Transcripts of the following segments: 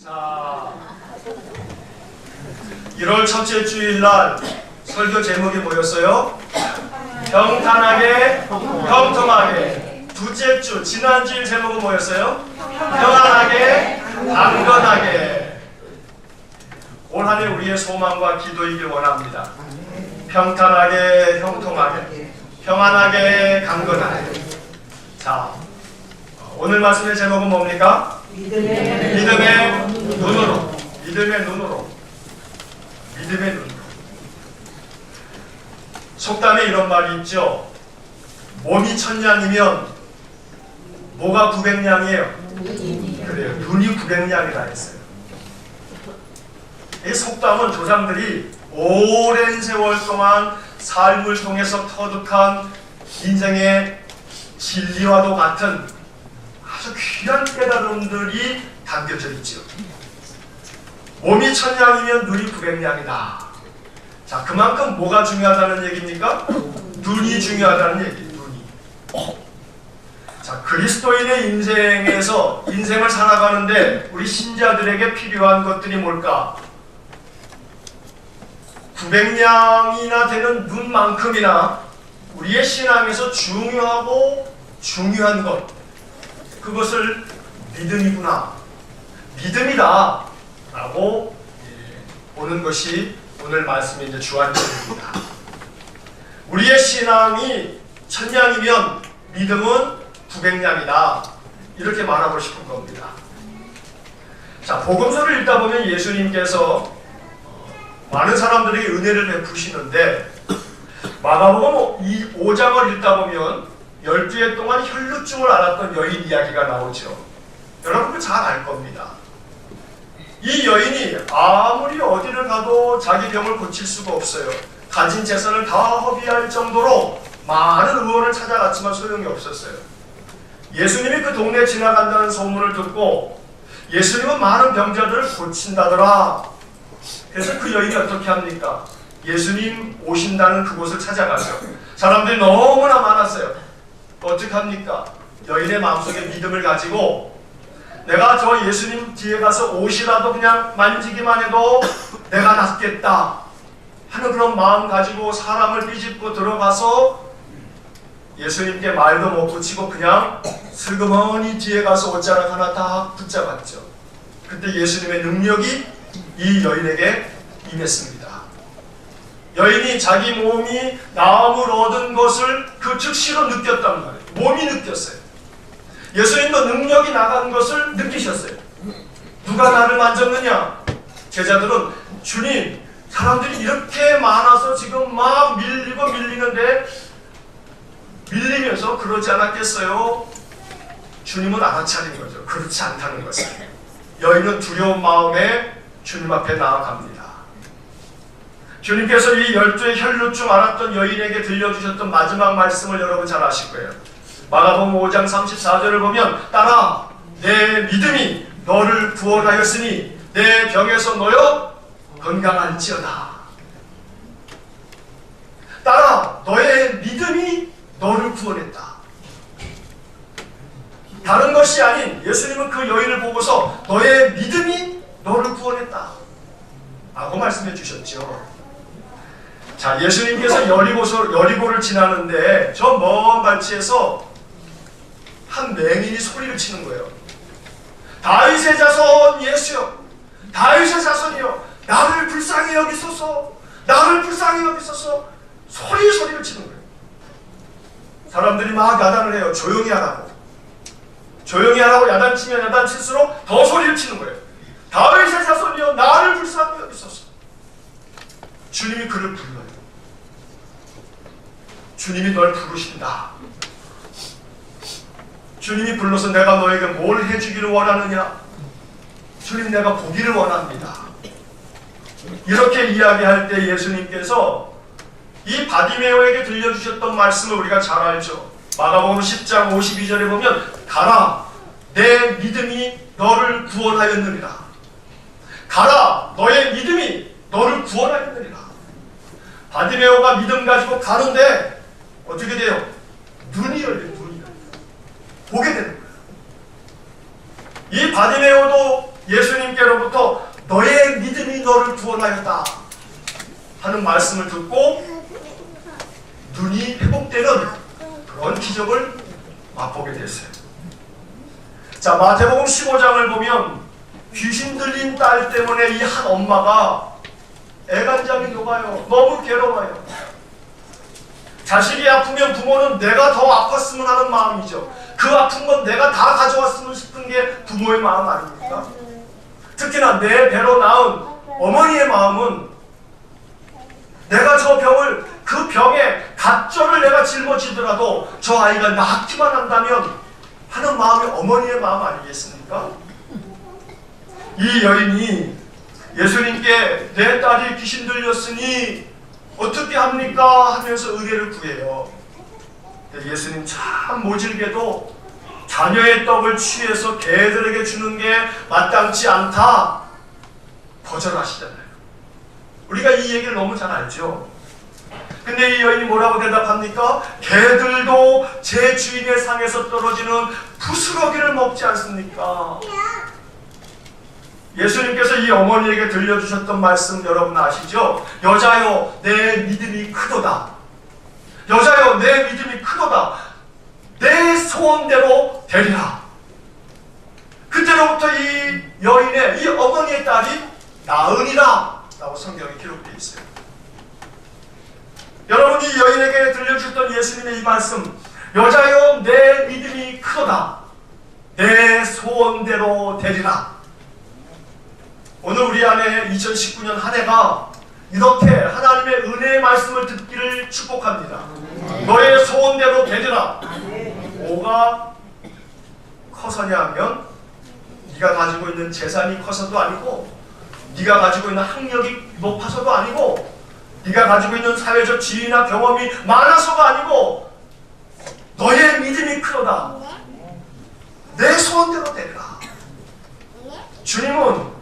자, 1월 첫째 주일날 설교 제목이 뭐였어요? 평탄하게, 형통하게. 둘째 주, 지난주일 제목은 뭐였어요? 평안하게, 강건하게. 올 한 해 우리의 소망과 기도이길 원합니다. 평탄하게, 형통하게, 평안하게, 강건하게. 자, 오늘 말씀의 제목은 뭡니까? 믿음의 눈으로. 믿음의 눈으로. 믿음의 눈으로. 속담에 이런 말이 있죠. 몸이 천냥이면 뭐가 900냥이에요? 그래요. 눈이 900냥이라 했어요. 이 속담은 조상들이 오랜 세월 동안 삶을 통해서 터득한 인생의 진리와도 같은 아주 귀한 깨달음들이 담겨져 있죠. 몸이 천냥이면 눈이 900냥이다. 자, 그만큼 뭐가 중요하다는 얘기입니까? 눈이 중요하다는 얘기. 눈이. 자, 그리스도인의 인생에서 인생을 살아가는데 우리 신자들에게 필요한 것들이 뭘까? 900냥이나 되는 눈만큼이나 우리의 신앙에서 중요하고 중요한 것, 그것을 믿음이구나, 믿음이다 라고 보는 것이 오늘 말씀의 이제 주안점입니다. 우리의 신앙이 천냥이면 믿음은 900냥이다, 이렇게 말하고 싶은 겁니다. 자, 복음서를 읽다 보면 예수님께서 많은 사람들에게 은혜를 베푸시는데, 마가복음 5장을 읽다 보면 12해 동안 혈루증을 앓았던 여인 이야기가 나오죠. 여러분도 잘 알 겁니다. 이 여인이 아무리 어디를 가도 자기 병을 고칠 수가 없어요. 가진 재산을 다 허비할 정도로 많은 의원을 찾아갔지만 소용이 없었어요. 예수님이 그 동네에 지나간다는 소문을 듣고 예수님은 많은 병자들을 고친다더라. 그래서 그 여인이 어떻게 합니까? 예수님 오신다는 그곳을 찾아가죠. 사람들이 너무나 많았어요. 어떻게 합니까? 여인의 마음속에 믿음을 가지고 내가 저 예수님 뒤에 가서 옷이라도 그냥 만지기만 해도 내가 낫겠다 하는 그런 마음 가지고 사람을 삐집고 들어가서 예수님께 말도 못 붙이고 그냥 슬그머니 뒤에 가서 옷자락 하나 딱 붙잡았죠. 그때 예수님의 능력이 이 여인에게 임했습니다. 여인이 자기 몸이 나음을 얻은 것을 그 즉시로 느꼈단 말이에요. 몸이 느꼈어요. 예수님도 능력이 나간 것을 느끼셨어요. 누가 나를 만졌느냐? 제자들은 주님, 사람들이 이렇게 많아서 지금 막 밀리고 밀리는데 밀리면서 그러지 않았겠어요? 주님은 알아차린 거죠. 그렇지 않다는 것을. 여인은 두려운 마음에 주님 앞에 나아갑니다. 주님께서 이 12의 혈루증 앓았던 여인에게 들려주셨던 마지막 말씀을 여러분 잘 아실 거예요. 마가복음 5장 34절을 보면 따라 내 믿음이 너를 구원하였으니 내 병에서 너여 건강할지어다. 따라 너의 믿음이 너를 구원했다. 다른 것이 아닌 예수님은 그 여인을 보고서 너의 믿음이 너를 구원했다 라고 말씀해 주셨죠. 자, 예수님께서 여리고를 지나는데 저 먼 발치에서 한 맹인이 소리를 치는 거예요. 다윗의 자손 예수여, 다윗의 자손이여, 나를 불쌍히 여기소서, 나를 불쌍히 여기소서. 소리를 치는 거예요. 사람들이 막 야단을 해요. 조용히 하라고. 조용히 하라고 야단치면 야단칠수록 더 소리를 치는 거예요. 다윗의 자손이여, 나를 불쌍히 여기소서. 주님이 그를 불러요. 주님이 널 부르신다. 주님이 불러서 내가 너에게 뭘 해주기를 원하느냐? 주님, 내가 보기를 원합니다. 이렇게 이야기할 때 예수님께서 이 바디메오에게 들려주셨던 말씀을 우리가 잘 알죠. 마가복음 10장 52절에 보면 가라, 내 믿음이 너를 구원하였느니라. 가라, 너의 믿음이 너를 구원하였느니라. 바디메오가 믿음 가지고 가는데 어떻게 돼요? 눈이 열려요. 눈이 열려요. 보게 되는 거예요. 이 바디메오도 예수님께 주님께로부터 너의 믿음이 너를 구원하였다 하는 말씀을 듣고 눈이 회복되는 그런 기적을 맛보게 됐어요. 자, 마태복음 15장을 보면 귀신 들린 딸 때문에 이 한 엄마가 애간장이 녹아요. 너무 괴로워요. 자식이 아프면 부모는 내가 더 아팠으면 하는 마음이죠. 그 아픈 건 내가 다 가져왔으면 싶은 게 부모의 마음 아닙니까? 특히나 내 배로 낳은 어머니의 마음은 내가 저 병을, 그 병에 갑절을 내가 짊어지더라도 저 아이가 낫기만 한다면 하는 마음이 어머니의 마음 아니겠습니까? 이 여인이 예수님께 내 딸이 귀신 들렸으니 어떻게 합니까? 하면서 의뢰를 구해요. 예수님 참 모질게도 자녀의 떡을 취해서 개들에게 주는 게 마땅치 않다 거절하시잖아요. 우리가 이 얘기를 너무 잘 알죠. 근데 이 여인이 뭐라고 대답합니까? 개들도 제 주인의 상에서 떨어지는 부스러기를 먹지 않습니까? 예수님께서 이 어머니에게 들려주셨던 말씀 여러분 아시죠? 여자여 내 믿음이 크도다. 여자여 내 믿음이 크도다. 내 소원대로 되리라. 그때로부터 이 여인의, 이 어머니의 딸이 나으니라 라고 성경에 기록되어 있어요. 여러분이 이 여인에게 들려주셨던 예수님의 이 말씀, 여자여 내 믿음이 크도다. 내 소원대로 되리라. 오늘 우리 안에 2019년 한 해가 이렇게 하나님의 은혜의 말씀을 듣기를 축복합니다. 너의 소원대로 되리라. 뭐가 커서냐 하면 네가 가지고 있는 재산이 커서도 아니고, 네가 가지고 있는 학력이 높아서도 아니고, 네가 가지고 있는 사회적 지위나 경험이 많아서가 아니고, 너의 믿음이 크도다. 내 소원대로 되리라. 주님은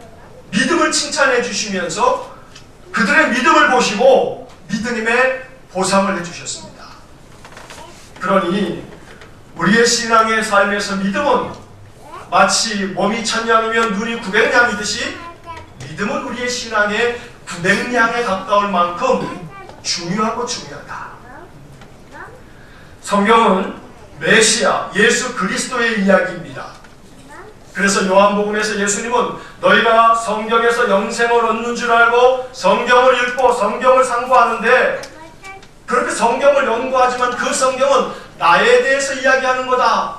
믿음을 칭찬해 주시면서 그들의 믿음을 보시고 믿음의 보상을 해주셨습니다. 그러니 우리의 신앙의 삶에서 믿음은 마치 몸이 천냥이면 눈이 900냥이듯이 믿음은 우리의 신앙의 900냥에 가까울 만큼 중요하고 중요하다. 성경은 메시아 예수 그리스도의 이야기입니다. 그래서 요한복음에서 예수님은 너희가 성경에서 영생을 얻는 줄 알고 성경을 읽고 성경을 상고하는데 그렇게 성경을 연구하지만 그 성경은 나에 대해서 이야기하는 거다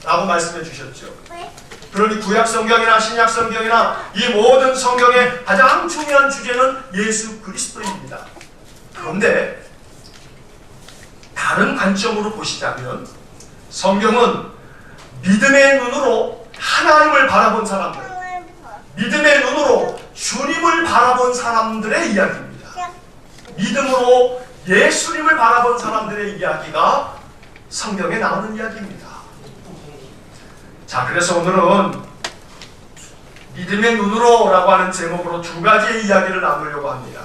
라고 말씀해 주셨죠. 그러니 구약 성경이나 신약 성경이나 이 모든 성경의 가장 중요한 주제는 예수 그리스도입니다. 그런데 다른 관점으로 보시자면 성경은 믿음의 눈으로 하나님을 바라본 사람들, 믿음의 눈으로 주님을 바라본 사람들의 이야기입니다. 믿음으로 예수님을 바라본 사람들의 이야기가 성경에 나오는 이야기입니다. 자, 그래서 오늘은 믿음의 눈으로 라고 하는 제목으로 두 가지의 이야기를 나누려고 합니다.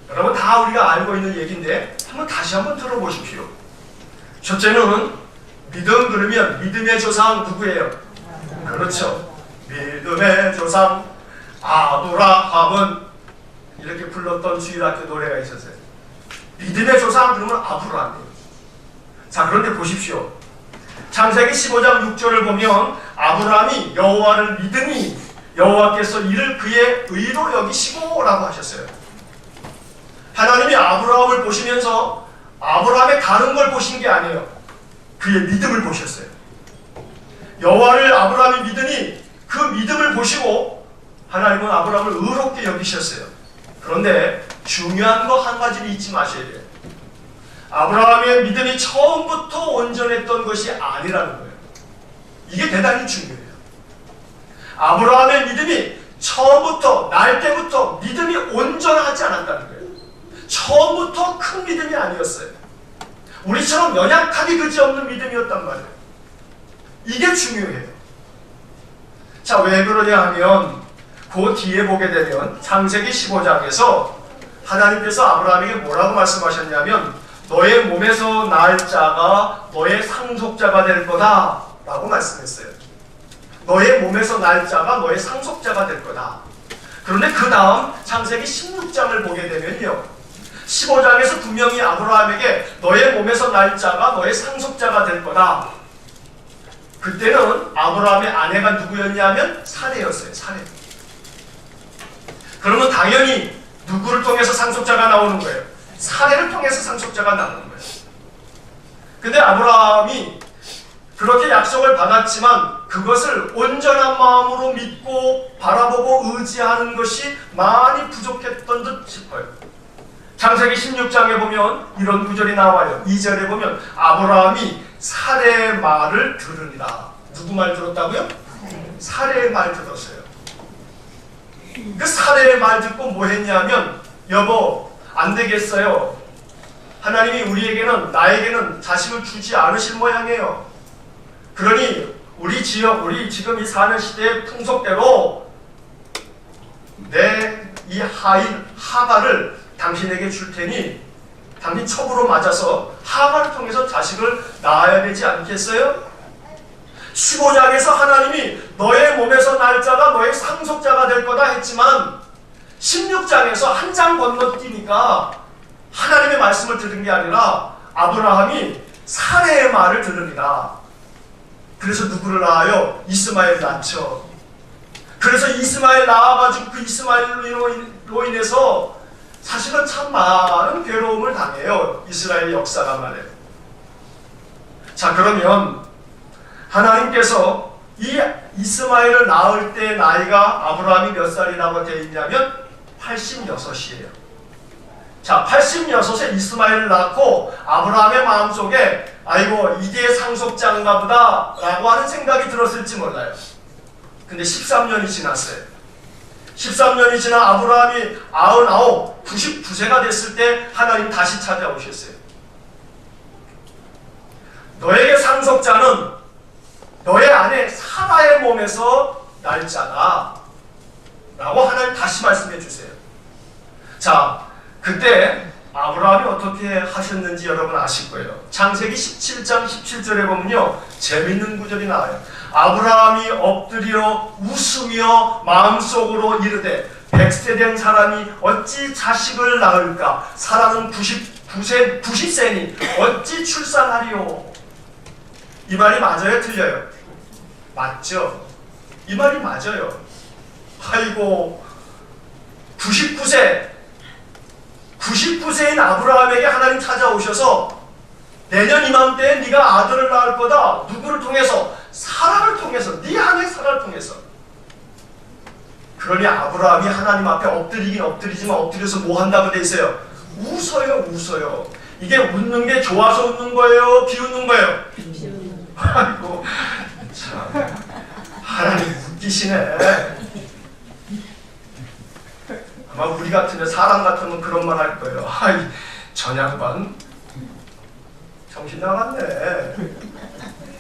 여러분 다 우리가 알고 있는 얘기인데 다시 한번 들어보십시오. 첫째는 믿음 그러면 믿음의 조상 누구예요? 그렇죠. 믿음의 조상 아브라함은 이렇게 불렀던 주일학교 노래가 있었어요. 믿음의 조상 그러면 아브라함이에요. 자, 그런데 보십시오. 창세기 15장 6절을 보면 아브라함이 여호와를 믿으니 여호와께서 이를 그의 의로 여기시고 라고 하셨어요. 하나님이 아브라함을 보시면서 아브라함의 다른 걸 보신 게 아니에요. 그의 믿음을 보셨어요. 여호와를 아브라함이 믿으니 그 믿음을 보시고 하나님은 아브라함을 의롭게 여기셨어요. 그런데 중요한 거 한 가지는 잊지 마셔야 돼요. 아브라함의 믿음이 처음부터 온전했던 것이 아니라는 거예요. 이게 대단히 중요해요. 아브라함의 믿음이 처음부터 날 때부터 믿음이 온전하지 않았다는 거예요. 처음부터 큰 믿음이 아니었어요. 우리처럼 연약하기 그지없는 믿음이었단 말이에요. 이게 중요해요. 자, 왜 그러냐 하면 그 뒤에 보게 되면 창세기 15장에서 하나님께서 아브라함에게 뭐라고 말씀하셨냐면 너의 몸에서 날 자가 너의 상속자가 될 거다 라고 말씀했어요. 너의 몸에서 날 자가 너의 상속자가 될 거다. 그런데 그 다음 창세기 16장을 보게 되면요, 15장에서 분명히 아브라함에게 너의 몸에서 날 자가 너의 상속자가 될 거다. 그때는 아브라함의 아내가 누구였냐면 사레였어요. 사레. 그러면 당연히 누구를 통해서 상속자가 나오는 거예요? 사레를 통해서 상속자가 나오는 거예요. 근데 아브라함이 그렇게 약속을 받았지만 그것을 온전한 마음으로 믿고 바라보고 의지하는 것이 많이 부족했던 듯 싶어요. 창세기 16장에 보면 이런 구절이 나와요. 2절에 보면 아브라함이 사레의 말을 들으니라. 누구 말 들었다고요? 사레의 말 들었어요. 그 사레의 말 듣고 뭐 했냐면, 여보 안 되겠어요. 하나님이 우리에게는, 나에게는 자식을 주지 않으실 모양이에요. 그러니 우리 지역, 우리 지금 이 사는 시대의 풍속대로 내 이 하인 하가를 당신에게 줄 테니 당신 첩으로 맞아서 하가를 통해서 자식을 낳아야 되지 않겠어요? 15장에서 하나님이 너의 몸에서 날 자가 너의 상속자가 될 거다 했지만 16장에서 한 장 건너뛰니까 하나님의 말씀을 들은 게 아니라 아브라함이 사레의 말을 들으니라. 그래서 누구를 낳아요? 이스마엘 낳죠. 그래서 이스마엘 낳아가지고 그 이스마엘로 인해서 사실은 참 많은 괴로움을 당해요. 이스라엘 역사가 말해요. 자, 그러면 하나님께서 이 이스마엘을 낳을 때 나이가 아브라함이 몇 살이라고 되어 있냐면 86이에요. 자, 86에 이스마엘을 낳고 아브라함의 마음속에 아이고 이게 상속자인가 보다 라고 하는 생각이 들었을지 몰라요. 근데 13년이 지났어요. 13년이 지나 아브라함이 99, 99세가 됐을 때 하나님 다시 찾아오셨어요. 너에게 상속자는 너의 아내 사라의 몸에서 날 자다 라고 하나님 다시 말씀해 주세요. 자, 그때 아브라함이 어떻게 하셨는지 여러분 아실 거예요. 창세기 17장 17절에 보면요, 재밌는 구절이 나와요. 아브라함이 엎드려 웃으며 마음속으로 이르되 100세 된 사람이 어찌 자식을 낳을까? 사라는 90세니 어찌 출산하리요? 이 말이 맞아요? 틀려요? 맞죠? 이 말이 맞아요. 아이고 99세인 아브라함에게 하나님 찾아오셔서 내년 이맘때에 네가 아들을 낳을 거다. 누구를 통해서? 사라를 통해서. 네 아내 사라를 통해서. 그러니 아브라함이 하나님 앞에 엎드리긴 엎드리지만 엎드려서 뭐 한다고 돼 있어요? 웃어요. 이게 웃는 게 좋아서 웃는 거예요? 비웃는 거예요? 아이고 참 하나님 웃기시네. 아마 우리 같으면, 사람 같으면 그런 말 할 거예요. 아이, 저 양반 정신 나갔네.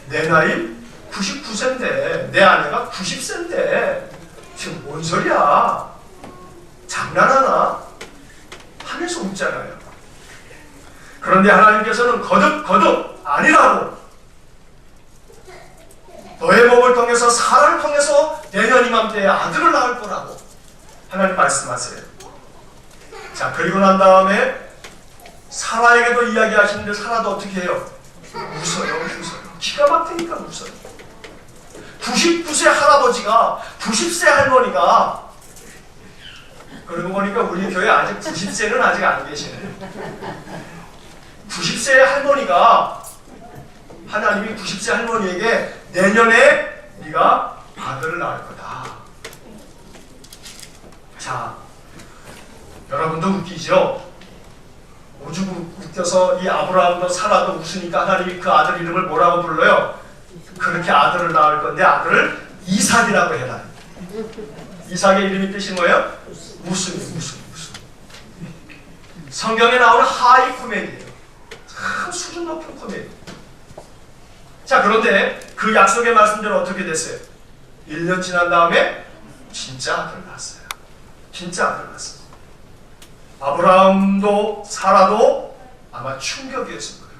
내 나이 99세인데 내 아내가 90세인데 지금 뭔 소리야? 장난하나? 하면서 웃잖아요. 그런데 하나님께서는 거듭 아니라고. 너의 몸을 통해서, 사라를 통해서 내년 이맘때에 아들을 낳을 거라고 하나님 말씀하세요. 자, 그리고 난 다음에 사라에게도 이야기하시는데 사라도 어떻게 해요? 웃어요. 기가 막히니까 웃어요. 99세 할아버지가 90세 할머니가, 그러고 보니까 우리 교회 아직 90세는 아직 안 계시네. 90세의 할머니가, 하나님이 90세 할머니에게 내년에 네가 아들을 낳을 거다. 자, 여러분도 웃기죠? 오죽 웃겨서 이 아브라함도 사라도 웃으니까 하나님이 그 아들 이름을 뭐라고 불러요? 그렇게 아들을 낳을 건데 아들을 이삭이라고 해라. 이삭의 이름이 뜻이 뭐예요? 웃음. 성경에 나오는 하이 코미디예요. 참 수준 높은 코미디. 자, 그런데 그 약속의 말씀대로 어떻게 됐어요? 1년 지난 다음에 진짜 아들을 낳았어요. 진짜 아들을 낳았어요. 아브라함도 사라도 아마 충격이었을 거예요.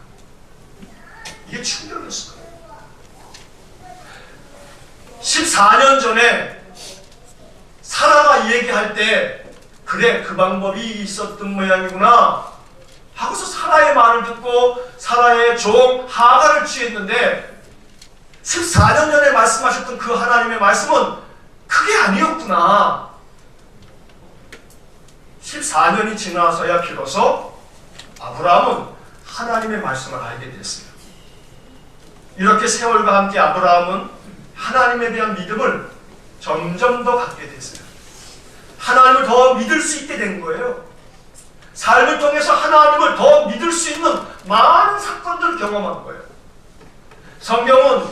이게 충격이었을 거예요. 14년 전에 사라가 얘기할 때 그래 그 방법이 있었던 모양이구나 하고서 사라의 말을 듣고 사라의 종 하갈을 취했는데 14년 전에 말씀하셨던 그 하나님의 말씀은 그게 아니었구나. 14년이 지나서야 비로소 아브라함은 하나님의 말씀을 알게 됐어요. 이렇게 세월과 함께 아브라함은 하나님에 대한 믿음을 점점 더 갖게 됐어요. 하나님을 더 믿을 수 있게 된 거예요. 삶을 통해서 하나님을 더 믿을 수 있는 많은 사건들을 경험한 거예요. 성경은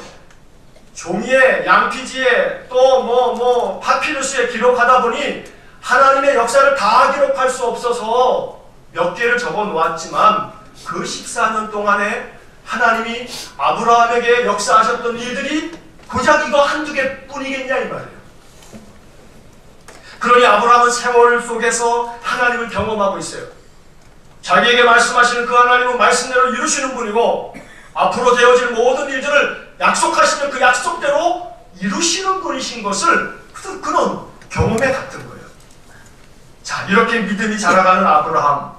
종이에, 양피지에, 또 파피루스에 기록하다 보니 하나님의 역사를 다 기록할 수 없어서 몇 개를 적어 놓았지만 그 14년 동안에 하나님이 아브라함에게 역사하셨던 일들이 고작 이거 한두 개뿐이겠냐 이 말이에요. 그러니 아브라함은 세월 속에서 하나님을 경험하고 있어요. 자기에게 말씀하시는 그 하나님은 말씀대로 이루시는 분이고 앞으로 되어질 모든 일들을 약속하시는 그 약속대로 이루시는 분이신 것을 그는 경험해 갔던 거예요. 자, 이렇게 믿음이 자라가는 아브라함,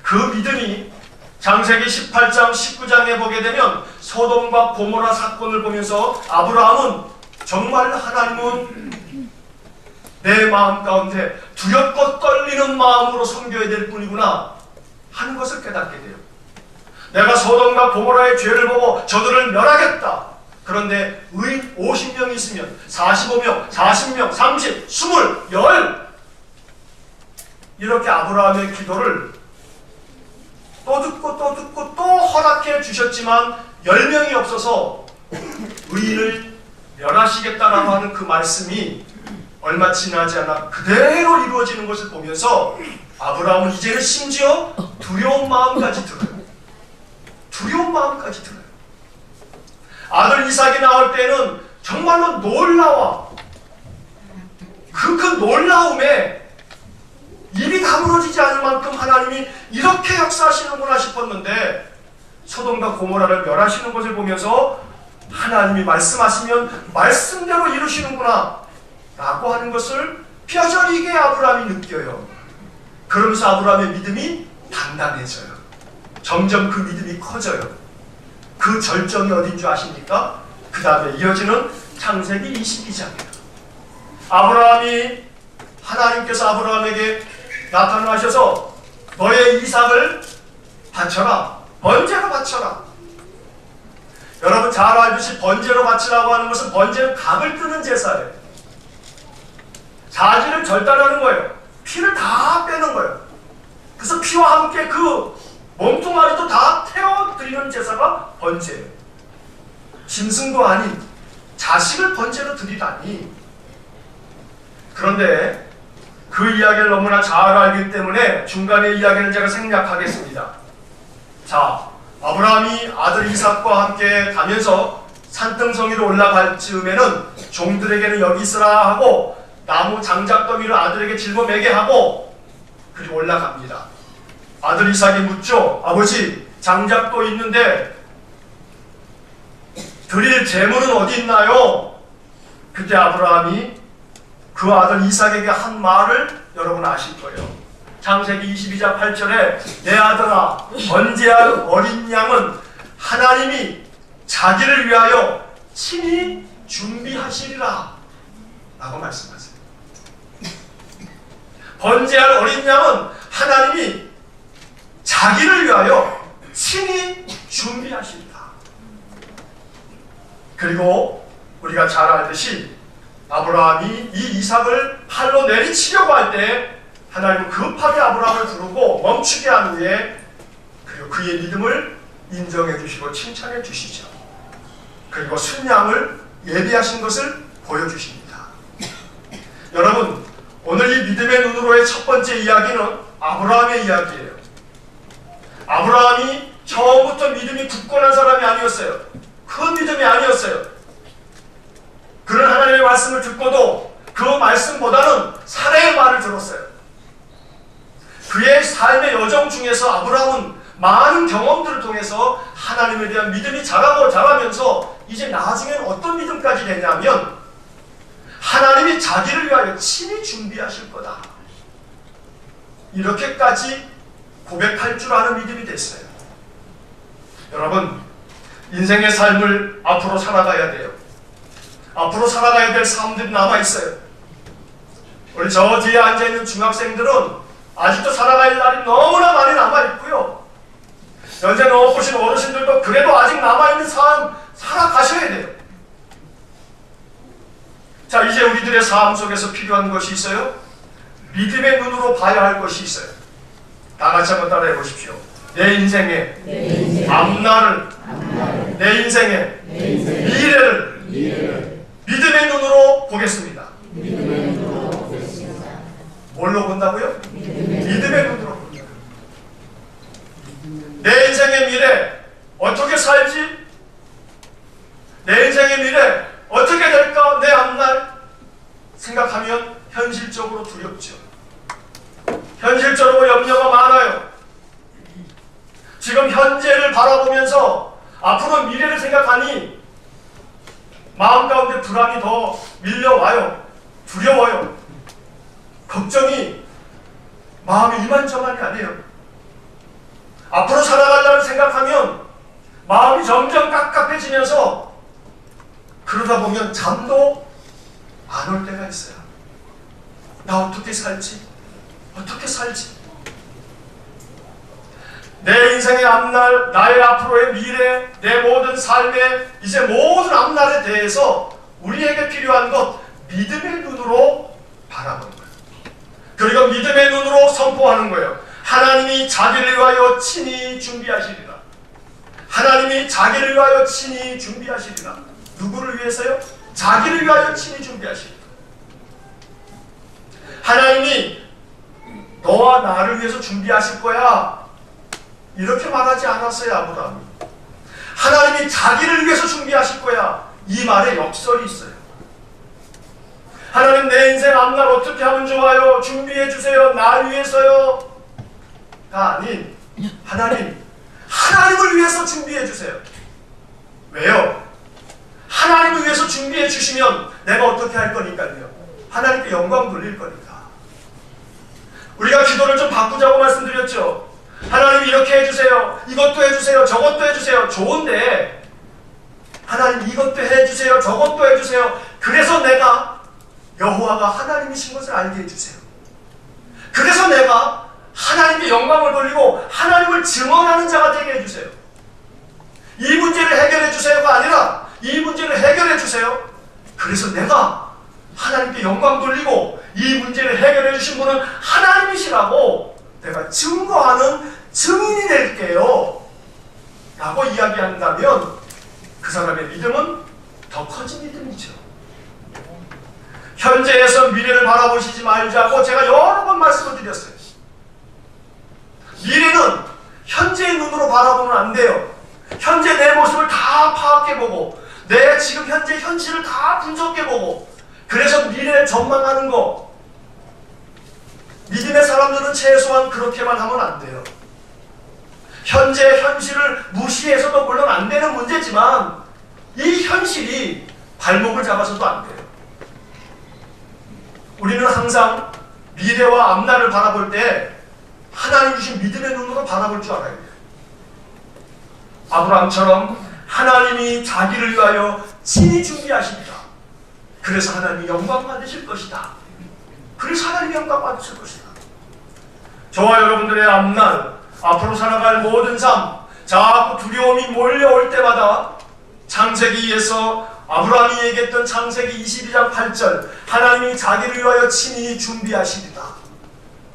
그 믿음이 창세기 18장 19장에 보게 되면 소돔과 고모라 사건을 보면서 아브라함은 정말 하나님은 내 마음 가운데 두렵고 떨리는 마음으로 섬겨야 될 뿐이구나 하는 것을 깨닫게 돼요. 내가 소돔과 고모라의 죄를 보고 저들을 멸하겠다. 그런데 의인 50명이 있으면 45명, 40명, 30, 20, 10 이렇게 아브라함의 기도를 또 듣고 또 듣고 또 허락해 주셨지만 10명이 없어서 의인을 멸하시겠다라고 하는 그 말씀이 얼마 지나지 않아 그대로 이루어지는 것을 보면서 아브라함은 이제는 심지어 두려운 마음까지 들어요. 두려운 마음까지 들어요. 아들 이삭이 나올 때는 정말로 놀라워. 그 놀라움에 입이 다물어지지 않을 만큼 하나님이 이렇게 역사하시는구나 싶었는데 소돔과 고모라를 멸하시는 것을 보면서 하나님이 말씀하시면 말씀대로 이루시는구나 라고 하는 것을 뼈저리게 아브라함이 느껴요. 그러면서 아브라함의 믿음이 단단해져요. 점점 그 믿음이 커져요. 그 절정이 어딘 줄 아십니까? 그 다음에 이어지는 창세기 22장이에요. 하나님께서 아브라함에게 나타나셔서 너의 이삭을 바쳐라. 번제로 바쳐라. 여러분 잘 알듯이 번제로 바치라고 하는 것은 번제는 각을 뜨는 제사예요. 자질을 절단하는 거예요. 피를 다 빼는 거예요. 그래서 피와 함께 그 몸뚱아리도 다 태워드리는 제사가 번제예요. 짐승도 아닌 자식을 번제로 드리다니. 그런데 그 이야기를 너무나 잘 알기 때문에 중간의 이야기는 제가 생략하겠습니다. 자, 아브라함이 아들 이삭과 함께 가면서 산등성이로 올라갈 즈음에는 종들에게는 여기 있으라 하고 나무 장작더미를 아들에게 짊어매게 하고 그리고 올라갑니다. 아들 이삭이 묻죠. 아버지, 장작도 있는데 드릴 재물은 어디 있나요? 그때 아브라함이 그 아들 이삭에게 한 말을 여러분 아실 거예요. 창세기 22장 8절에 내 아들아, 번제할 어린 양은 하나님이 자기를 위하여 친히 준비하시리라 라고 말씀하세요. 번제할 어린 양은 하나님이 자기를 위하여 친히 준비하시리라. 그리고 우리가 잘 알듯이 아브라함이 이 이삭을 팔로 내리치려고 할 때 하나님은 급하게 아브라함을 부르고 멈추게 한 후에 그리고 그의 믿음을 인정해 주시고 칭찬해 주시죠. 그리고 순양을 예비하신 것을 보여주십니다. 여러분, 오늘 이 믿음의 눈으로의 첫 번째 이야기는 아브라함의 이야기예요. 아브라함이 처음부터 믿음이 굳건한 사람이 아니었어요. 큰 믿음이 아니었어요. 그런 하나님의 말씀을 듣고도 그 말씀보다는 사례의 말을 들었어요. 그의 삶의 여정 중에서 아브라함은 많은 경험들을 통해서 하나님에 대한 믿음이 자라면서 이제 나중에는 어떤 믿음까지 됐냐면 위하여 친히 준비하실 거다. 이렇게까지 고백할 줄 아는 믿음이 됐어요. 여러분, 인생의 삶을 앞으로 살아가야 돼요. 앞으로 살아가야 될 삶들이 남아있어요. 우리 저 뒤에 앉아있는 중학생들은 아직도 살아갈 날이 너무나 많이 남아있고요. 현재 넣어보신 어르신들도 그래도 아직 남아있는 삶 살아가셔야 돼요. 자, 이제 우리들의 삶 속에서 필요한 것이 있어요. 믿음의 눈으로 봐야 할 것이 있어요. 다 같이 한번 따라해 보십시오. 내 인생의 앞날을, 내 인생의 미래를 믿음의 눈으로 보겠습니다. 뭘로 본다고요? 믿음의 눈으로 본다. 내 인생의 미래 어떻게 살지? 내 인생의 미래 어떻게 될까? 내 앞날 생각하면 현실적으로 두렵죠. 현실적으로 염려가 많아요. 지금 현재를 바라보면서 앞으로 미래를 생각하니 마음 가운데 불안이 더 밀려와요. 두려워요. 걱정이 마음이 이만저만이 아니에요. 앞으로 살아가려고 생각하면 마음이 점점 깝깝해지면서 그러다 보면 잠도 안 올 때가 있어요. 나 어떻게 살지? 어떻게 살지? 내 인생의 앞날, 나의 앞으로의 미래, 내 모든 삶의 이제 모든 앞날에 대해서 우리에게 필요한 것, 믿음의 눈으로 바라보는 거예요. 그리고 믿음의 눈으로 선포하는 거예요. 하나님이 자기를 위하여 친히 준비하시리라. 하나님이 자기를 위하여 친히 준비하시리라. 누구를 위해서요? 자기를 위하여 친히 준비하시리라. 하나님이 너와 나를 위해서 준비하실 거야. 이렇게 말하지 않았어요, 아브라함이. 하나님이 자기를 위해서 준비하실 거야. 이 말에 역설이 있어요. 하나님, 내 인생 앞날 어떻게 하면 좋아요? 준비해 주세요. 날 위해서요. 가 아닌 하나님을 위해서 준비해 주세요. 왜요? 하나님을 위해서 준비해 주시면 내가 어떻게 할 거니까요. 하나님께 영광 돌릴 거니까. 우리가 기도를 좀 바꾸자고 말씀드렸죠. 하나님 이렇게 해주세요. 이것도 해주세요. 저것도 해주세요. 좋은데 하나님 이것도 해주세요. 저것도 해주세요. 그래서 내가 여호와가 하나님이신 것을 알게 해주세요. 그래서 내가 하나님께 영광을 돌리고 하나님을 증언하는 자가 되게 해주세요. 이 문제를 해결해 주세요가 아니라 이 문제를 해결해 주세요. 그래서 내가 하나님께 영광 돌리고 이 문제를 해결해 주신 분은 하나님이시라고 내가 증거하는 증인이 될게요 라고 이야기한다면 그 사람의 믿음은 더 커진 믿음이죠. 현재에서 미래를 바라보시지 말자고 제가 여러 번 말씀을 드렸어요. 미래는 현재의 눈으로 바라보면 안 돼요. 현재 내 모습을 다 파악해보고 내 지금 현재 현실을 다 분석해보고 그래서 미래를 전망하는 거, 믿음의 사람들은 최소한 그렇게만 하면 안 돼요. 현재 현실을 무시해서도 물론 안 되는 문제지만 이 현실이 발목을 잡아서도 안 돼요. 우리는 항상 미래와 앞날을 바라볼 때 하나님 주신 믿음의 눈으로 바라볼 줄 알아야 돼요. 아브라함처럼 하나님이 자기를 위하여 친히 준비하십니다. 그래서 하나님이 영광 받으실 것이다. 그래서 하나님이 영광 받으실 것이다. 저와 여러분들의 앞날, 앞으로 살아갈 모든 삶, 자꾸 두려움이 몰려올 때마다 창세기에서 아브라함이 얘기했던 창세기 22장 8절 하나님이 자기를 위하여 친히 준비하시리다.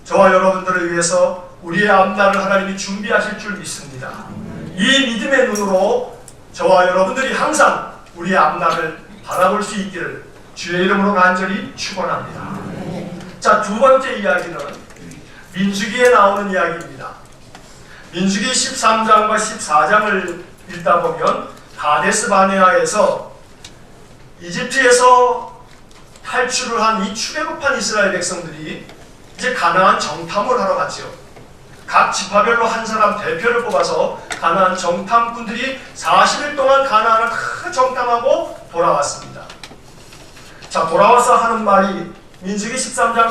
저와 여러분들을 위해서 우리의 앞날을 하나님이 준비하실 줄 믿습니다. 이 믿음의 눈으로 저와 여러분들이 항상 우리의 앞날을 바라볼 수 있기를 주의 이름으로 간절히 축원합니다. 자, 두 번째 이야기는 민수기에 나오는 이야기입니다. 민수기 13장과 14장을 읽다 보면 가데스 바네아에서 이집트에서 탈출을 한 이 출애굽한 이스라엘 백성들이 이제 가나안 정탐을 하러 갔죠. 각 지파별로 한 사람 대표를 뽑아서 가나안 정탐꾼들이 40일 동안 가나안을 다 정탐하고 돌아왔습니다. 자, 돌아와서 하는 말이 민수기 13장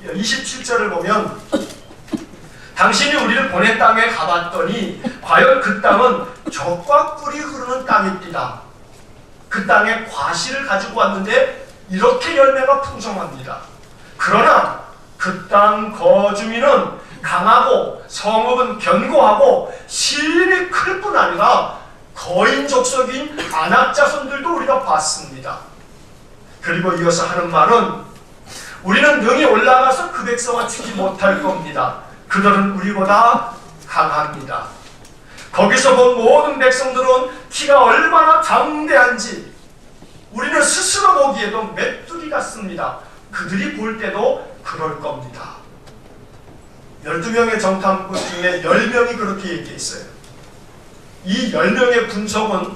27절을 보면 당신이 우리를 보낸 땅에 가봤더니 과연 그 땅은 젖과 꿀이 흐르는 땅입니다. 그 땅에 과실을 가지고 왔는데 이렇게 열매가 풍성합니다. 그러나 그 땅 거주민은 강하고 성읍은 견고하고 시림이 클 뿐 아니라 거인 족속인 아낙 자손들도 우리가 봤습니다. 그리고 이어서 하는 말은 우리는 능히 올라가서 그 백성을 치지 못할 겁니다. 그들은 우리보다 강합니다. 거기서 본 모든 백성들은 키가 얼마나 장대한지 우리는 스스로 보기에도 메뚜기 같습니다. 그들이 볼 때도 그럴 겁니다. 12명의 정탐꾼 중에 10명이 그렇게 얘기했어요. 이 10명의 분석은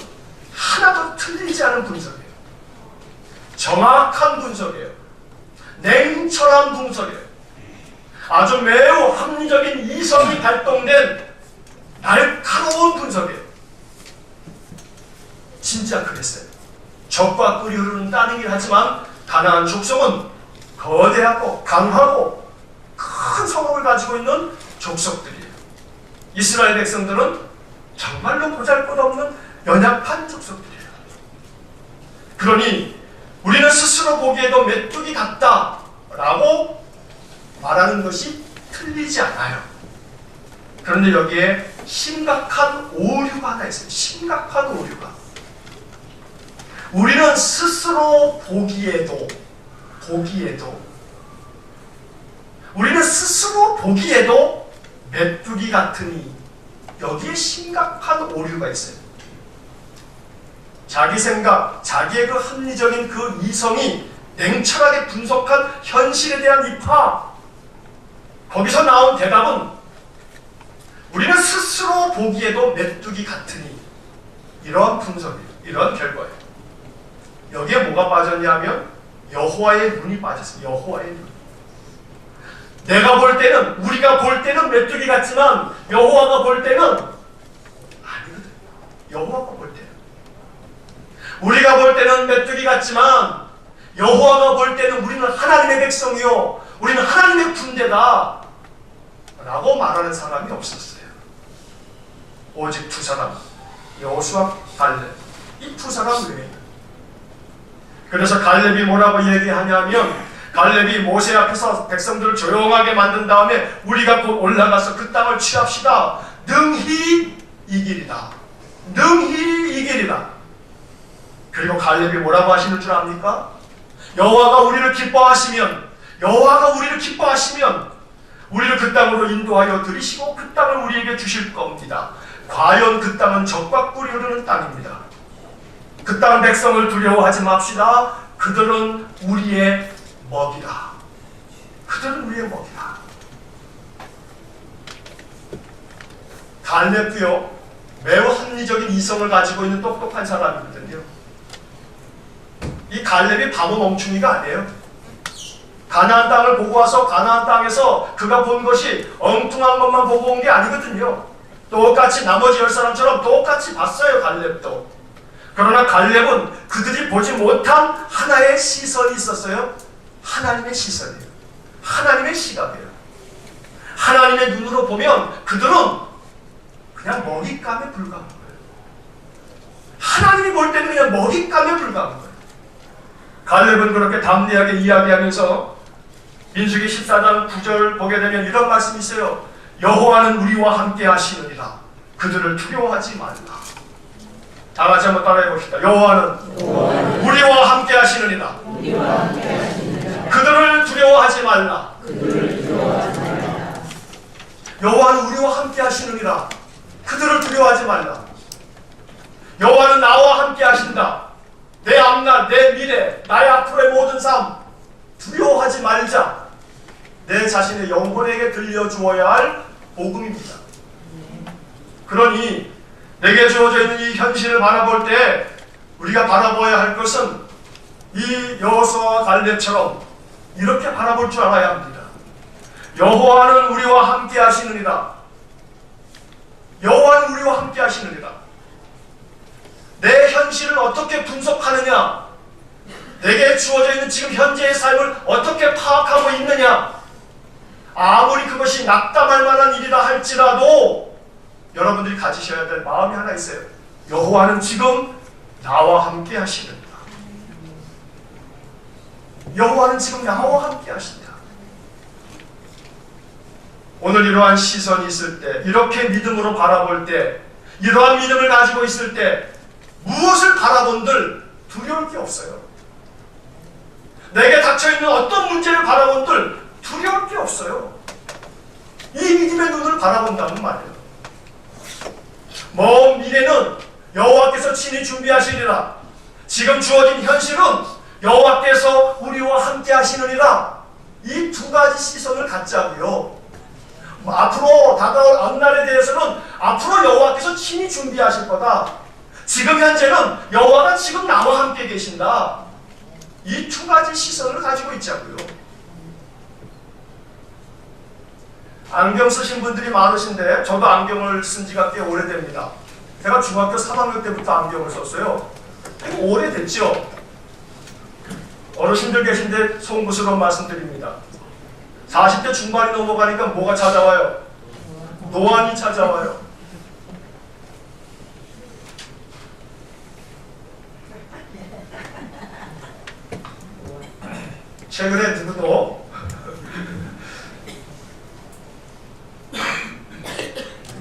하나도 틀리지 않은 분석이에요. 정확한 분석이에요. 냉철한 분석이에요. 아주 매우 합리적인 이성이 발동된 날카로운 분석이에요. 진짜 그랬어요. 젖과 꿀이 흐르는 땅이긴 하지만 가나안 족속은 거대하고 강하고 큰 성읍을 가지고 있는 족속들이에요. 이스라엘 백성들은 정말로 보잘것없는 연약한 족속들이에요. 그러니 우리는 스스로 보기에도 메뚜기 같다라고 말하는 것이 틀리지 않아요. 그런데 여기에 심각한 오류가 하나 있어요. 심각한 오류가. 우리는 스스로 보기에도 우리는 스스로 보기에도 메뚜기 같으니 여기에 심각한 오류가 있어요. 자기 생각, 자기의 그 합리적인 그 이성이 냉철하게 분석한 현실에 대한 입학, 거기서 나온 대답은 우리는 스스로 보기에도 메뚜기 같으니 이러한 분석이에요. 이러한 결과예요. 여기에 뭐가 빠졌냐면 여호와의 눈이 빠졌어요. 여호와의 눈. 내가 볼 때는, 우리가 볼 때는 메뚜기 같지만 여호와가 볼 때는 아니거든요. 여호와가 볼 때는, 우리가 볼 때는 메뚜기 같지만 여호와가 볼 때는 우리는 하나님의 백성이요, 우리는 하나님의 군대다 라고 말하는 사람이 없었어요. 오직 두 사람, 여호수아, 갈렙, 이 두 사람 외에. 그래서 갈렙이 뭐라고 얘기하냐면, 갈렙이 모세 앞에서 백성들을 조용하게 만든 다음에 우리가 곧 올라가서 그 땅을 취합시다. 능히 이기리라. 능히 이기리라. 그리고 갈렙이 뭐라고 하시는 줄 압니까? 여호와가 우리를 기뻐하시면, 여호와가 우리를 기뻐하시면 우리를 그 땅으로 인도하여 들이시고 그 땅을 우리에게 주실 겁니다. 과연 그 땅은 젖과 꿀이 흐르는 땅입니다. 그 땅 백성을 두려워하지 맙시다. 그들은 우리의 먹이다. 그들은 우리의 먹이다. 갈렙도요, 매우 합리적인 이성을 가지고 있는 똑똑한 사람이거든요. 이 갈렙이 바보 멍충이가 아니에요. 가나안 땅을 보고 와서 가나안 땅에서 그가 본 것이 엉뚱한 것만 보고 온 게 아니거든요. 똑같이 나머지 10사람처럼 똑같이 봤어요. 갈렙도. 그러나 갈렙은 그들이 보지 못한 하나의 시선이 있었어요. 하나님의 시선이에요. 하나님의 시각이에요. 하나님의 눈으로 보면 그들은 그냥 먹잇감에 불과한 거예요. 하나님이 볼 때는 그냥 먹잇감에 불과한 거예요. 갈렙은 그렇게 담대하게 이야기하면서 민수기 14장 9절 보게 되면 이런 말씀이 있어요. 여호와는 우리와 함께 하시느니라. 그들을 두려워하지 말라. 다 같이 한번 따라해 봅시다. 여호와는 우리와 함께 하시느니라. 그들을 두려워하지 말라. 여호와는 우리와 함께 하시느니라. 그들을 두려워하지 말라. 여호와는 나와 함께 하신다. 내 앞날, 내 미래, 나의 앞으로의 모든 삶 두려워하지 말자. 내 자신의 영혼에게 들려주어야 할 복음입니다. 그러니 내게 주어져 있는 이 현실을 바라볼 때 우리가 바라봐야 할 것은 이 여호수아와 갈렙처럼 이렇게 바라볼 줄 알아야 합니다. 여호와는 우리와 함께 하시느니라. 여호와는 우리와 함께 하시느니라. 내 현실을 어떻게 분석하느냐, 내게 주어져 있는 지금 현재의 삶을 어떻게 파악하고 있느냐? 아무리 그것이 낙담할 만한 일이라 할지라도 여러분들이 가지셔야 될 마음이 하나 있어요. 여호와는 지금 나와 함께 하시는다. 여호와는 지금 나와 함께 하신다. 오늘 이러한 시선이 있을 때, 이렇게 믿음으로 바라볼 때, 이러한 믿음을 가지고 있을 때 무엇을 바라본들 두려울 게 없어요. 내게 닥쳐있는 어떤 문제를 바라본들 두려울 게 없어요. 이 믿음의 눈을 바라본다는 말이에요. 먼 미래는 여호와께서 친히 준비하시리라. 지금 주어진 현실은 여호와께서 우리와 함께 하시느니라. 이 두 가지 시선을 갖자고요. 앞으로 다가올 앞날에 대해서는 앞으로 여호와께서 친히 준비하실 거다. 지금 현재는 여호와가 지금 나와 함께 계신다. 이 두 가지 시선을 가지고 있자고요. 안경 쓰신 분들이 많으신데 저도 안경을 쓴 지가 꽤 오래됩니다. 제가 중학교 3학년 때부터 안경을 썼어요. 오래됐죠? 어르신들 계신데 송구스러운 말씀드립니다. 40대 중반이 넘어가니까 뭐가 찾아와요? 노안이 찾아와요. 최근에 누구도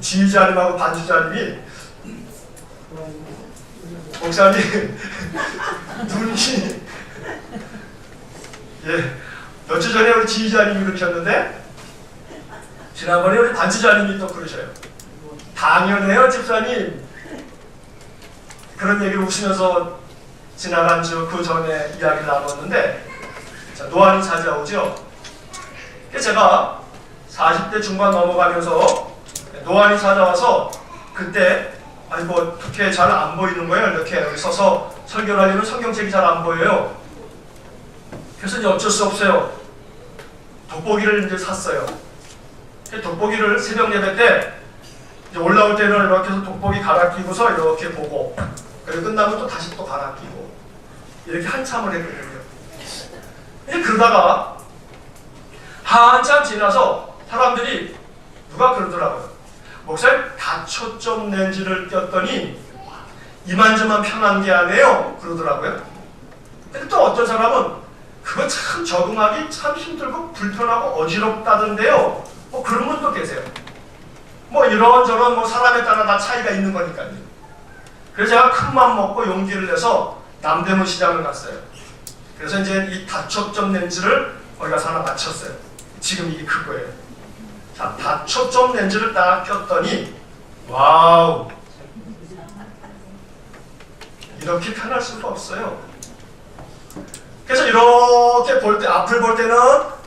지휘자님하고 반주자님이 목사님 눈이 며칠 전에 우리 지휘자님이 그렇게 했는데 지난번에 우리 반주자님이 또 그러셔요. 당연해요 집사님. 그런 얘기를 웃으면서 지난 한 주 그 전에 이야기를 나눴는데 노안이 찾아오죠. 제가 40대 중반 넘어가면서 노안이 찾아와서 그때 아니 뭐 어떻게 잘 안 보이는 거예요. 이렇게 여기 서서 설교를 하려면 성경책이 잘 안 보여요. 그래서 이제 어쩔 수 없어요. 돋보기를 이제 샀어요. 돋보기를 새벽 예배 때 이제 올라올 때는 이렇게 해서 돋보기 갈아 끼고서 이렇게 보고 그리고 끝나면 또 다시 또 갈아 끼고 이렇게 한참을 했거든요. 이제 그러다가 한참 지나서 사람들이 누가 그러더라고요. 목사님 다초점 렌즈를 꼈더니 이만저만 편한 게 아니에요. 그러더라고요. 근데 또 어떤 사람은 그거 참 적응하기 참 힘들고 불편하고 어지럽다던데요. 뭐 그런 분도 계세요. 뭐 이런저런 뭐 사람에 따라 다 차이가 있는 거니까요. 그래서 제가 큰맘 먹고 용기를 내서 남대문 시장을 갔어요. 그래서 이제 이 다초점 렌즈를 거기 가서 하나 맞췄어요. 지금 이게 그거예요. 자, 다초점 렌즈를 딱 꼈더니 와우, 이렇게 편할 수가 없어요. 그래서 이렇게 볼 때, 앞을 볼 때는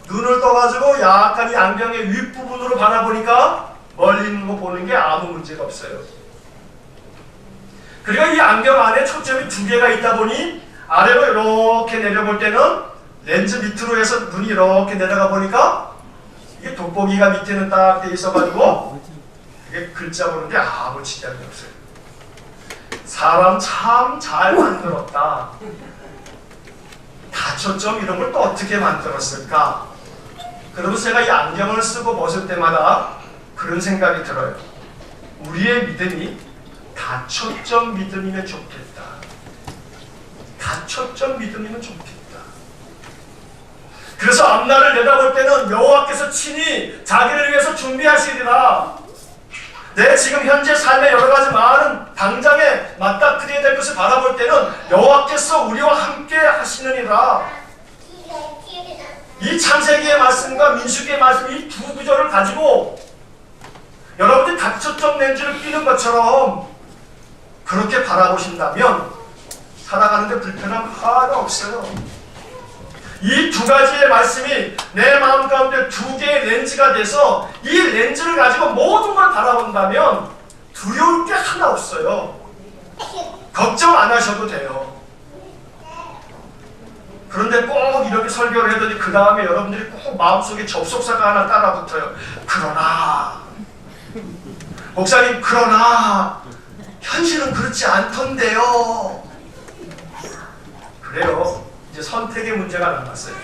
눈을 떠가지고 약간 이 안경의 윗부분으로 바라보니까 멀리 있는 거 보는 게 아무 문제가 없어요. 그리고 이 안경 안에 초점이 두 개가 있다 보니 아래로 이렇게 내려볼 때는 렌즈 밑으로 해서 눈이 이렇게 내려가 보니까 이게 돋보기가 밑에는 딱 돼 있어가지고 이게 글자 보는 게 아무 지장이 없어요. 사람 참 잘 만들었다. 다초점 이런 걸 또 어떻게 만들었을까? 그러면서 제가 이 안경을 쓰고 벗을 때마다 그런 생각이 들어요. 우리의 믿음이 다초점 믿음이면 좋겠다. 다초점 믿음이면 좋겠다. 그래서 앞날을 내다볼 때는 여호와께서 친히 자기를 위해서 준비하시리라. 내 지금 현재 삶의 여러 가지 많은 당장에 맞닥뜨려야 될 것을 바라볼 때는 여호와께서 우리와 함께 하시느니라. 이 창세기의 말씀과 민수기의 말씀 이 두 구절을 가지고 여러분들이 다초점 렌즈를 끼는 것처럼 그렇게 바라보신다면 살아가는데 불편함 하나도 없어요. 이 두 가지의 말씀이 내 마음 가운데 두 개의 렌즈가 돼서 이 렌즈를 가지고 모든 걸 바라본다면 두려울 게 하나 없어요. 걱정 안 하셔도 돼요. 그런데 꼭 이렇게 설교를 하더니 그 다음에 여러분들이 꼭 마음속에 접속사가 하나 따라붙어요. 그러나 목사님 그러나 현실은 그렇지 않던데요. 그래요. 이제 선택의 문제가 남았어요.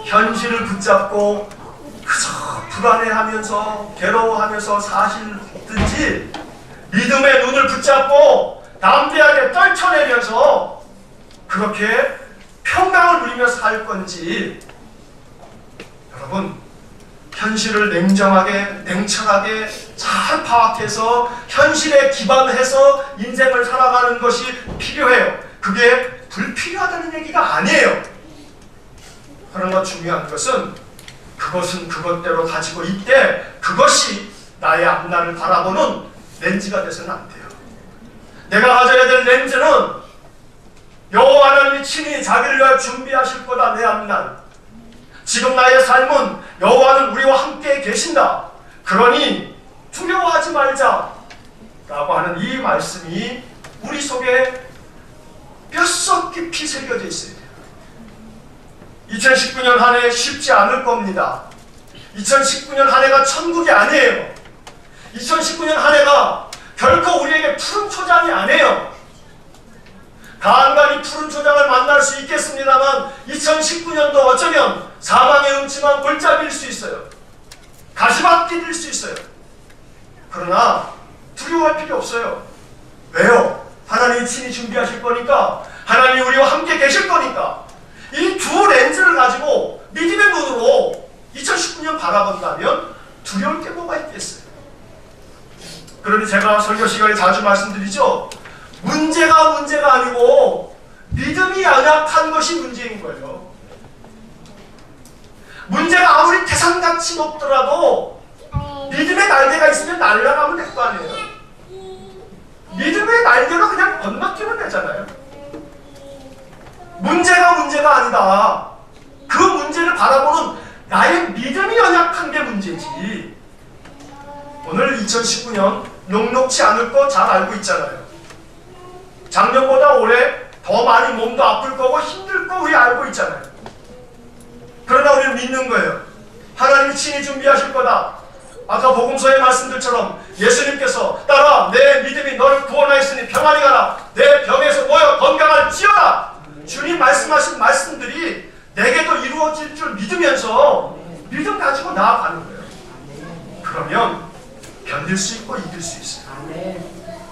현실을 붙잡고 그저 불안해하면서 괴로워하면서 사실든지 믿음의 눈을 붙잡고 담대하게 떨쳐내면서 그렇게 평강을 누리며 살 건지, 여러분 현실을 냉철하게 잘 파악해서 현실에 기반해서 인생을 살아가는 것이 필요해요. 그게 불필요하다는 얘기가 아니에요. 그러나 중요한 것은 그것은 그것대로 가지고 있되 그것이 나의 앞날을 바라보는 렌즈가 돼서는 안 돼요. 내가 가져야 될 렌즈는 여호와 하나님이 친히 자기를 위하여 준비하실 거다. 내 앞날, 지금 나의 삶은 여호와는 우리와 함께 계신다. 그러니 두려워하지 말자 라고 하는 이 말씀이 우리 속에 뼛속 깊이 새겨져 있어요. 2019년 한 해 쉽지 않을 겁니다. 2019년 한 해가 천국이 아니에요. 2019년 한 해가 결코 우리에게 푸른 초장이 아니에요. 간간히 푸른 초장을 만날 수 있겠습니다만 2019년도 어쩌면 사망의 음침한 골짜기일 수 있어요. 가시밭길일 수 있어요. 그러나 두려워할 필요 없어요. 왜요? 하나님이 친히 준비하실 거니까, 하나님이 우리와 함께 계실 거니까. 이 두 렌즈를 가지고 믿음의 눈으로 2019년 바라본다면 두려울 게 뭐가 있겠어요? 그런데 제가 설교 시간에 자주 말씀드리죠. 문제가 아니고 믿음이 연약한 것이 문제인 거예요. 문제가 아무리 태산같이 높더라도 믿음의 날개가 있으면 날아가면 될 거 아니에요. 믿음의 날개가 그냥 건너뛰면 되잖아요. 문제가 아니다. 그 문제를 바라보는 나의 믿음이 연약한 게 문제지. 오늘 2019년 녹록치 않을 거 잘 알고 있잖아요. 작년보다 올해 더 많이 몸도 아플 거고 힘들 거 우리 알고 있잖아요. 그러나 우리는 믿는 거예요. 하나님이 친히 준비하실 거다. 아까 복음서의 말씀들처럼 예수님께서 따라 내 믿음이 너를 구원하였으니 평안히 가라. 내 병에서 모여 건강할지어다. 주님 말씀하신 말씀들이 내게도 이루어질 줄 믿으면서 믿음 가지고 나아가는 거예요. 그러면 견딜 수 있고 이길 수 있어요.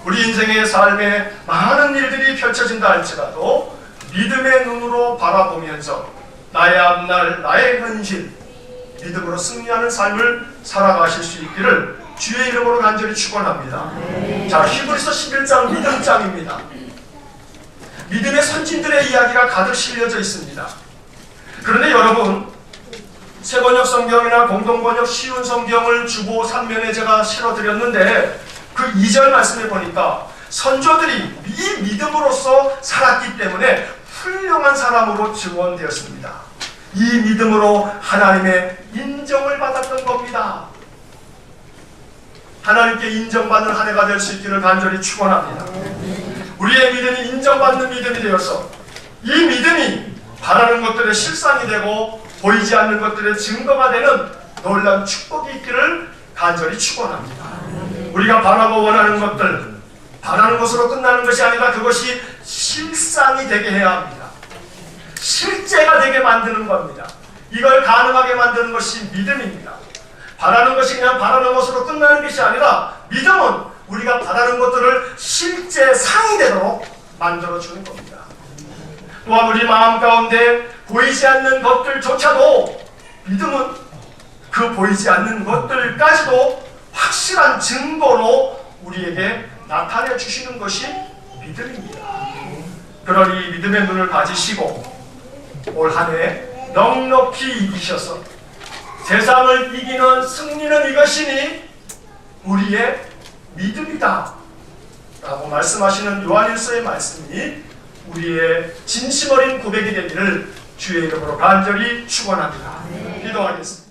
우리 인생의 삶에 많은 일들이 펼쳐진다 할지라도 믿음의 눈으로 바라보면서 나의 앞날, 나의 현실, 믿음으로 승리하는 삶을 살아가실 수 있기를 주의 이름으로 간절히 축원합니다. 자, 히브리서 11장 믿음장입니다. 믿음의 선진들의 이야기가 가득 실려져 있습니다. 그런데 여러분, 새번역 성경이나 공동번역 쉬운 성경을 주보 3면에 제가 실어드렸는데 그 2절 말씀에 보니까 선조들이 이 믿음으로써 살았기 때문에 훌륭한 사람으로 증언되었습니다. 이 믿음으로 하나님의 인정을 받았던 겁니다. 하나님께 인정받는 한 해가 될 수 있기를 간절히 축원합니다. 우리의 믿음이 인정받는 믿음이 되어서 이 믿음이 바라는 것들의 실상이 되고 보이지 않는 것들의 증거가 되는 놀라운 축복이 있기를 간절히 축원합니다. 우리가 바라고 원하는 것들, 바라는 것으로 끝나는 것이 아니라 그것이 실상이 되게 해야 합니다. 실제가 되게 만드는 겁니다. 이걸 가능하게 만드는 것이 믿음입니다. 바라는 것이 그냥 바라는 것으로 끝나는 것이 아니라 믿음은 우리가 바라는 것들을 실제 상이 되도록 만들어주는 겁니다. 또한 우리 마음 가운데 보이지 않는 것들조차도 믿음은 그 보이지 않는 것들까지도 확실한 증거로 우리에게 나타내 주시는 것이 믿음입니다. 그러니 믿음의 눈을 가지시고 올 한 해 넉넉히 이기셔서 세상을 이기는 승리는 이것이니 우리의 믿음이다 라고 말씀하시는 요한일서의 말씀이 우리의 진심 어린 고백이 되기를 주의 이름으로 간절히 축원합니다. 기도하겠습니다.